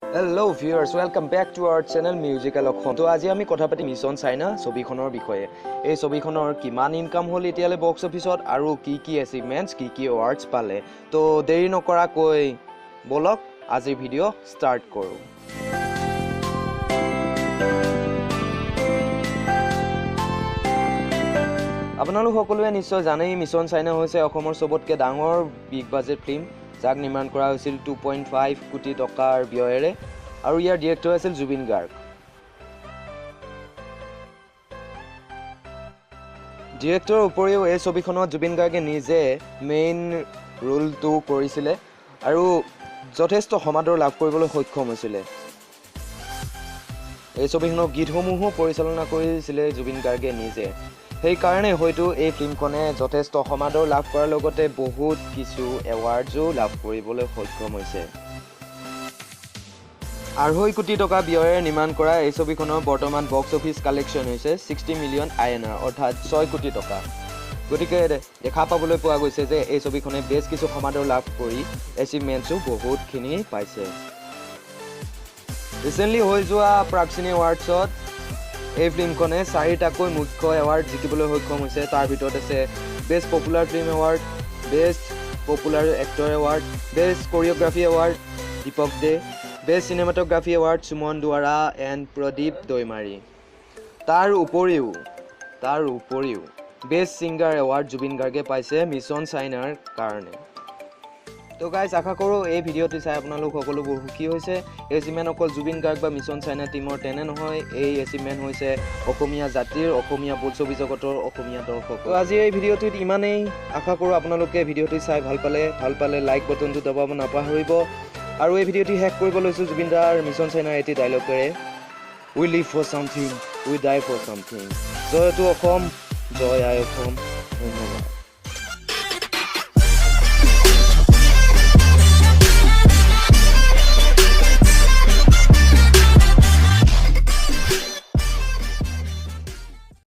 Hello viewers, welcome back to our channel Musical Okhom. তো আজি আমি কথা পাতি মিছন চাইনা ছবিখনৰ বিষয়ে। এই ছবিখনৰ কিমান ইনকাম হ'ল এতিয়ালে বক্স অফিসত আৰু কি এচিভমেন্টস কি অৱাৰ্ডছ পালে। তো দেৰি নকৰাকৈ বলক আজি ভিডিঅ' ষ্টাৰ্ট কৰো। আপোনালোক সকলোৱে নিশ্চয় জানেই মিছন চাইনা হৈছে অসমৰ সবতকৈ ডাঙৰ বিগ বাজেট ফিল্ম যাক নিৰ্মাণ কৰা হৈছিল 2.5 কোটি টকাৰ ব্যয়েৰে আৰু ইয়াৰ ডিৰেক্টৰ আছিল জুবিন গাৰ্গ। ডিৰেক্টৰৰ উপৰিও এই ছবিখনত জুবিন গাৰ্গে নিজে মেইন ৰোলটো কৰিছিলে আৰু যথেষ্ট সমাদৰ লাভ কৰিবলৈ সক্ষম হৈছিলে। এই ছবিখনৰ গীতসমূহো পৰিচালনা কৰিছিলে জুবিন গাৰ্গে নিজে। সেইকাৰণে হয়তো এই ফিল্মখনে যথেষ্ট সমাদৰ লাভ কৰাৰ লগতে বহুত কিছু এৱাৰ্ডছো লাভ কৰিবলৈ সক্ষম হৈছে। 2.5 কোটি টকা ব্যয়েৰে নিৰ্মাণ কৰা এই ছবিখনৰ বৰ্তমান বক্স অফিচ কালেকশ্যন হৈছে 60 মিলিয়ন INR অৰ্থাৎ 6 কোটি টকা। গতিকে দেখা পাবলৈ পোৱা গৈছে যে এই ছবিখনে বেছ কিছু সমাদৰ লাভ কৰি এচিভমেণ্টছো বহুতখিনি পাইছে। ৰিচেণ্টলি হৈ যোৱা প্ৰাগচিনি এৱাৰ্ডছত এই ফিল্মখনে 4টাকৈ মুখ্য এৱাৰ্ড জিকিবলৈ সক্ষম হৈছে। তাৰ ভিতৰত আছে best popular film award, best popular actor award, best choreography award Dipak De, best cinematography award Suman Duwara and Pradip Daimari. তাৰ উপৰিও বেষ্ট ছিংগাৰ এৱাৰ্ড জুবিন গাৰ্গে পাইছে মিছন চাইনাৰ কাৰণে। তো গাইজ আশা কৰোঁ এই ভিডিঅ'টি চাই আপোনালোক সকলোবোৰ সুখী হৈছে। এচিভমেণ্ট অকল জুবিন গাৰ্গ বা মিছন চাইনা টীমৰ তেনে নহয়, এই এচিভমেণ্ট হৈছে অসমীয়া জাতিৰ, অসমীয়া বোলছবি জগতৰ, অসমীয়া দৰ্শক। তো আজি এই ভিডিঅ'টোত ইমানেই। আশা কৰোঁ আপোনালোকে ভিডিঅ'টি চাই ভাল পালে লাইক বটনটো দবাব নাপাহৰিব। আৰু এই ভিডিঅ'টি শেষ কৰিব লৈছোঁ জুবিন দাৰ মিছন চাইনাৰ এটি ডাইলগেৰে, we live for something, we die for something. জয়টো অসম, জয় আই অসম। ধন্যবাদ।